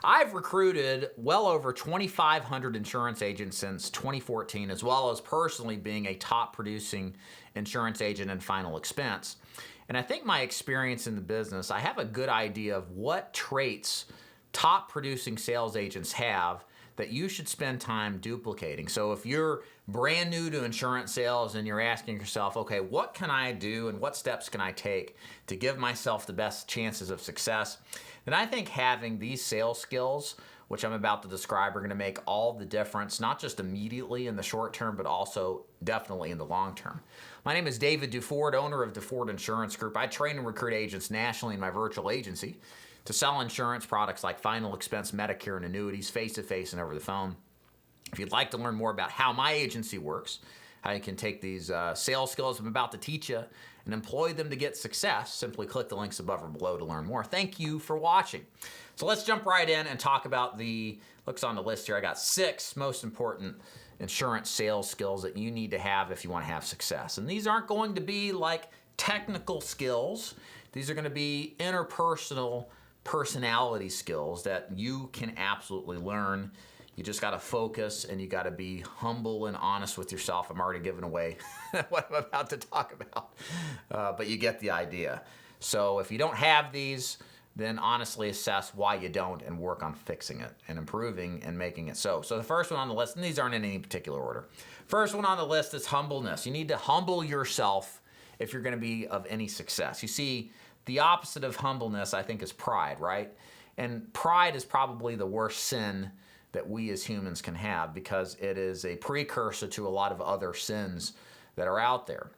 I've recruited well over 2,500 insurance agents since 2014, as well as personally being a top producing insurance agent in final expense. And I think my experience in the business, I have a good idea of what traits top producing sales agents have that you should spend time duplicating. So if you're brand new to insurance sales and you're asking yourself, okay, what can I do and what steps can I take to give myself the best chances of success, then I think having these sales skills, which I'm about to describe, are going to make all the difference, not just immediately in the short term, but also definitely in the long term. My name is David Duford, owner of Duford Insurance Group. I train and recruit agents nationally in my virtual agency to sell insurance products like final expense, Medicare, and annuities, face-to-face and over the phone. If you'd like to learn more about how my agency works, how you can take these sales skills I'm about to teach you and employ them to get success, simply click the links above or below to learn more. Thank you for watching. So let's jump right in and talk about looks on the list here. I got 6 most important insurance sales skills that you need to have if you want to have success. And these aren't going to be like technical skills. These are going to be interpersonal personality skills that you can absolutely learn. You just got to focus and you got to be humble and honest with yourself. I'm already giving away what I'm about to talk about, but you get the idea. So if you don't have these, then honestly assess why you don't and work on fixing it and improving and making it so. So the first one on the list, and these aren't in any particular order. First one on the list is humbleness. You need to humble yourself if you're going to be of any success. You see, the opposite of humbleness, I think, is pride, right? And pride is probably the worst sin that we as humans can have because it is a precursor to a lot of other sins that are out there.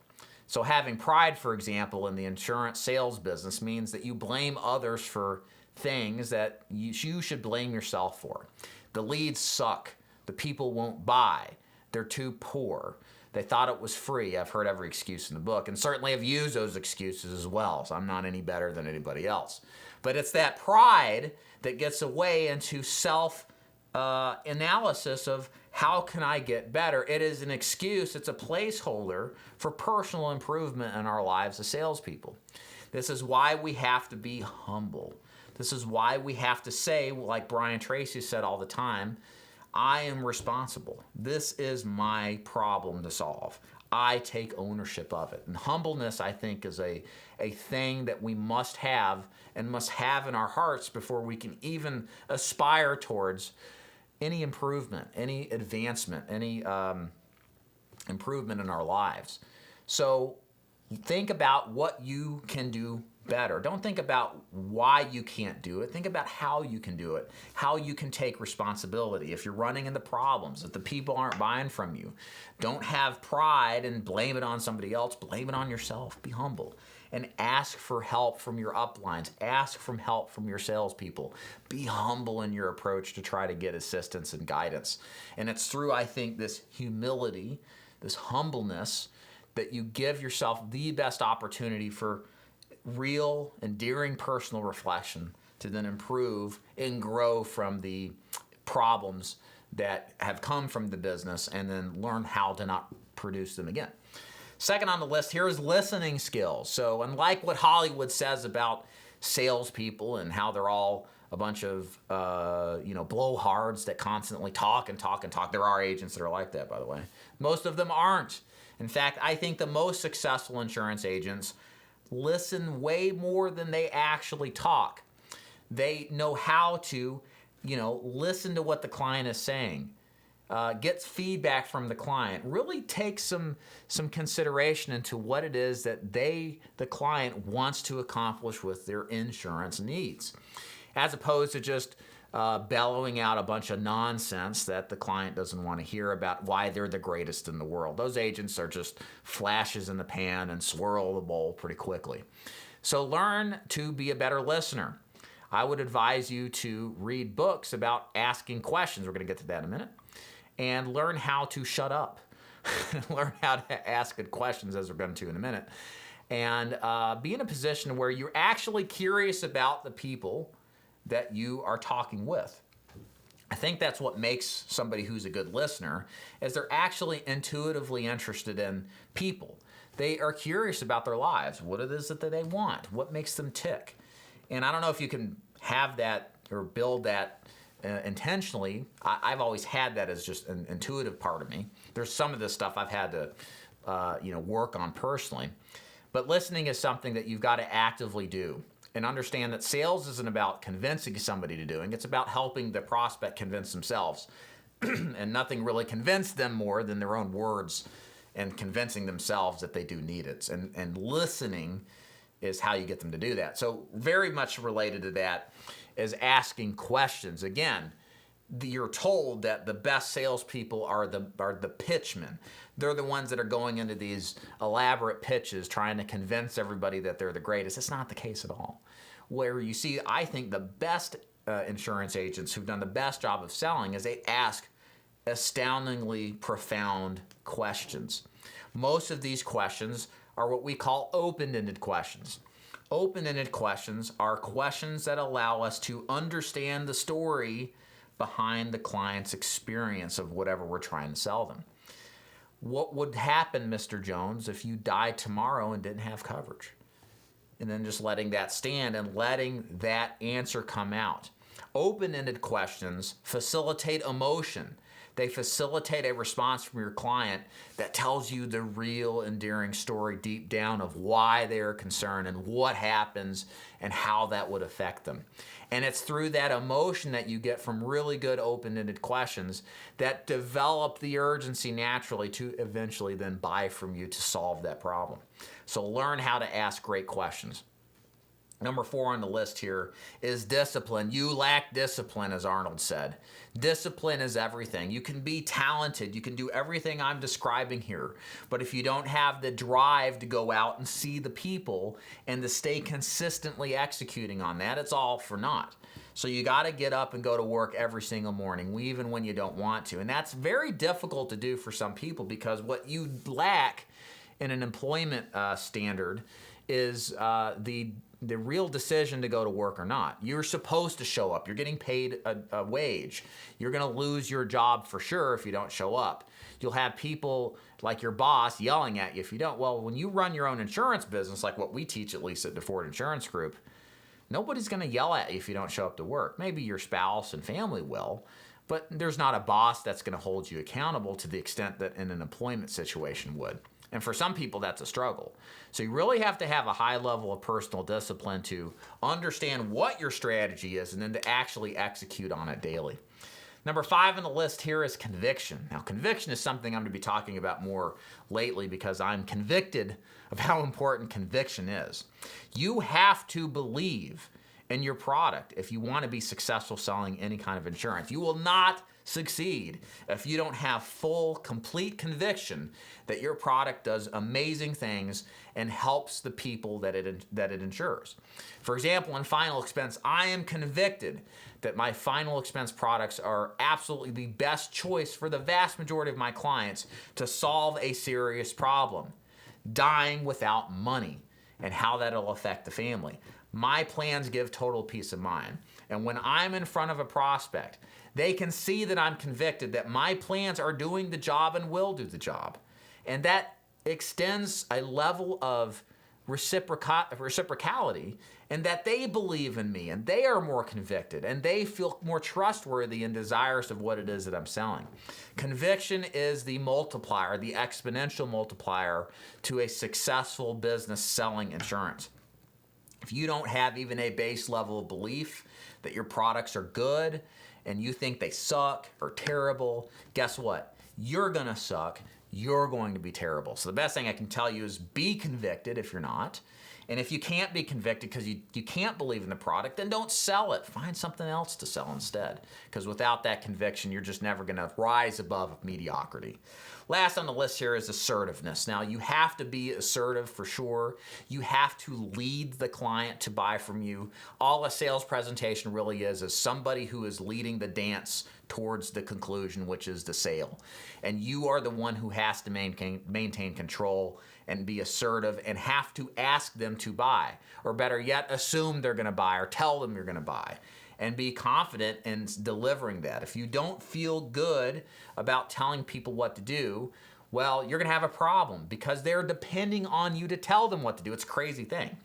So having pride, for example, in the insurance sales business means that you blame others for things that you should blame yourself for. The leads suck. The people won't buy. They're too poor. They thought it was free. I've heard every excuse in the book, and certainly I've used those excuses as well, so I'm not any better than anybody else. But it's that pride that gets away into self-analysis of how can I get better. It is an excuse. It's a placeholder for personal improvement in our lives as salespeople. This is why we have to be humble. This is why we have to say, like Brian Tracy said all the time, I am responsible. This is my problem to solve. I take ownership of it. And humbleness, I think, is a thing that we must have and must have in our hearts before we can even aspire towards any improvement, any advancement, any improvement in our lives. So think about what you can do better. Don't think about why you can't do it. Think about how you can do it, how you can take responsibility. If you're running into problems, if the people aren't buying from you, don't have pride and blame it on somebody else. Blame it on yourself. Be humble and ask for help from your uplines. Ask for help from your salespeople. Be humble in your approach to try to get assistance and guidance. And it's through, I think, this humility, this humbleness, that you give yourself the best opportunity for real, endearing personal reflection to then improve and grow from the problems that have come from the business and then learn how to not produce them again. Second on the list here is listening skills. So unlike what Hollywood says about salespeople and how they're all a bunch of blowhards that constantly talk and talk and talk, there are agents that are like that, by the way. Most of them aren't. In fact, I think the most successful insurance agents listen way more than they actually talk. They know how to, listen to what the client is saying, get feedback from the client, really take some consideration into what it is that the client wants to accomplish with their insurance needs, as opposed to just bellowing out a bunch of nonsense that the client doesn't want to hear about why they're the greatest in the world. Those agents are just flashes in the pan and swirl the bowl pretty quickly. So learn to be a better listener. I would advise you to read books about asking questions. We're going to get to that in a minute. And learn how to shut up. Learn how to ask good questions, as we're going to in a minute. And be in a position where you're actually curious about the people that you are talking with. I think that's what makes somebody who's a good listener, is they're actually intuitively interested in people. They are curious about their lives, what it is that they want, what makes them tick. And I don't know if you can have that or build that intentionally. I've always had that as just an intuitive part of me. There's some of this stuff I've had to work on personally. But listening is something that you've got to actively do. And understand that sales isn't about convincing somebody to doing. It's about helping the prospect convince themselves. And nothing really convinced them more than their own words and convincing themselves that they do need it. And listening is how you get them to do that. So very much related to that is asking questions. Again, you're told that the best salespeople are the pitchmen. They're the ones that are going into these elaborate pitches trying to convince everybody that they're the greatest. It's not the case at all. Where you see, I think, the best insurance agents who've done the best job of selling is they ask astoundingly profound questions. Most of these questions are what we call open-ended questions. Open-ended questions are questions that allow us to understand the story behind the client's experience of whatever we're trying to sell them. What would happen, Mr. Jones, if you died tomorrow and didn't have coverage? And then just letting that stand and letting that answer come out. Open-ended questions facilitate emotion. They facilitate a response from your client that tells you the real endearing story deep down of why they're concerned and what happens and how that would affect them. And it's through that emotion that you get from really good open-ended questions that develop the urgency naturally to eventually then buy from you to solve that problem. So learn how to ask great questions. Number 4 on the list here is discipline. You lack discipline, as Arnold said. Discipline is everything. You can be talented. You can do everything I'm describing here. But if you don't have the drive to go out and see the people and to stay consistently executing on that, it's all for naught. So you got to get up and go to work every single morning, even when you don't want to. And that's very difficult to do for some people because what you lack in an employment standard is the real decision to go to work or not. You're supposed to show up. You're getting paid a wage. You're going to lose your job for sure if you don't show up. You'll have people like your boss yelling at you if you don't. Well, when you run your own insurance business, like what we teach at least at the Ford Insurance Group, nobody's going to yell at you if you don't show up to work. Maybe your spouse and family will, but there's not a boss that's going to hold you accountable to the extent that in an employment situation would. And for some people, that's a struggle. So you really have to have a high level of personal discipline to understand what your strategy is and then to actually execute on it daily. Number 5 on the list here is conviction. Now, conviction is something I'm going to be talking about more lately because I'm convicted of how important conviction is. You have to believe in your product if you want to be successful selling any kind of insurance. You will not succeed if you don't have full, complete conviction that your product does amazing things and helps the people that it insures. For example, in final expense, I am convicted that my final expense products are absolutely the best choice for the vast majority of my clients to solve a serious problem, dying without money, and how that'll affect the family. My plans give total peace of mind. And when I'm in front of a prospect, they can see that I'm convicted that my plans are doing the job and will do the job. And that extends a level of reciprocality and that they believe in me and they are more convicted and they feel more trustworthy and desirous of what it is that I'm selling. Conviction is the multiplier, the exponential multiplier to a successful business selling insurance. If you don't have even a base level of belief that your products are good and you think they suck or terrible, guess what? You're going to suck. You're going to be terrible. So the best thing I can tell you is be convicted if you're not. And if you can't be convicted because you can't believe in the product, then don't sell it. Find something else to sell instead. Because without that conviction, you're just never going to rise above mediocrity. Last on the list here is assertiveness. Now, you have to be assertive for sure. You have to lead the client to buy from you. All a sales presentation really is somebody who is leading the dance towards the conclusion, which is the sale. And you are the one who has to maintain control and be assertive and have to ask them to buy. Or better yet, assume they're going to buy or tell them you're going to buy. And be confident in delivering that. If you don't feel good about telling people what to do, well, you're going to have a problem because they're depending on you to tell them what to do. It's a crazy thing.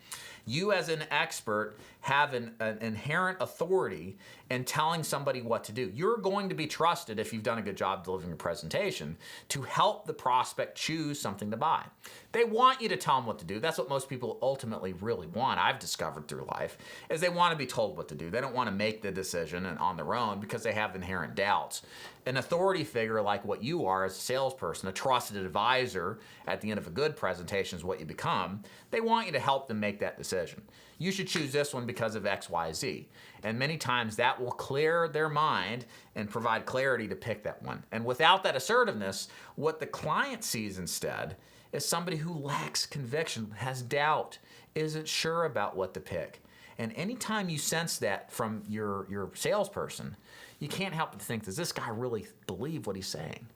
You as an expert have an inherent authority in telling somebody what to do. You're going to be trusted, if you've done a good job delivering a presentation, to help the prospect choose something to buy. They want you to tell them what to do. That's what most people ultimately really want, I've discovered through life, is they want to be told what to do. They don't want to make the decision on their own because they have inherent doubts. An authority figure like what you are as a salesperson, a trusted advisor at the end of a good presentation is what you become. They want you to help them make that decision. You should choose this one because of X, Y, Z. And many times that will clear their mind and provide clarity to pick that one. And without that assertiveness, what the client sees instead is somebody who lacks conviction, has doubt, isn't sure about what to pick. And anytime you sense that from your salesperson, you can't help but think, does this guy really believe what he's saying?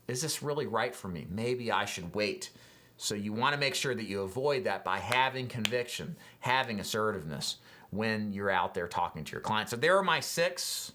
Is this really right for me? Maybe I should wait. So you want to make sure that you avoid that by having conviction, having assertiveness when you're out there talking to your clients. So there are my six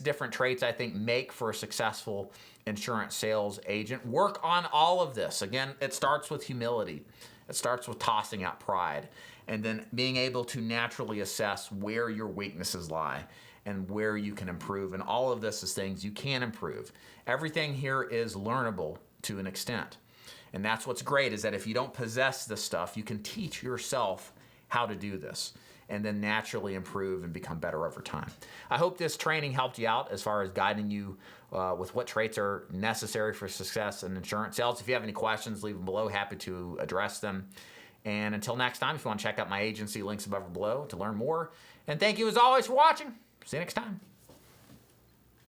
different traits I think make for a successful insurance sales agent. Work on all of this. Again, it starts with humility. It starts with tossing out pride and then being able to naturally assess where your weaknesses lie and where you can improve. And all of this is things you can improve. Everything here is learnable to an extent. And that's what's great, is that if you don't possess this stuff, you can teach yourself how to do this and then naturally improve and become better over time. I hope this training helped you out as far as guiding you with what traits are necessary for success in insurance sales. If you have any questions, leave them below. Happy to address them. And until next time, if you want to check out my agency, links above or below to learn more. And thank you as always for watching. See you next time.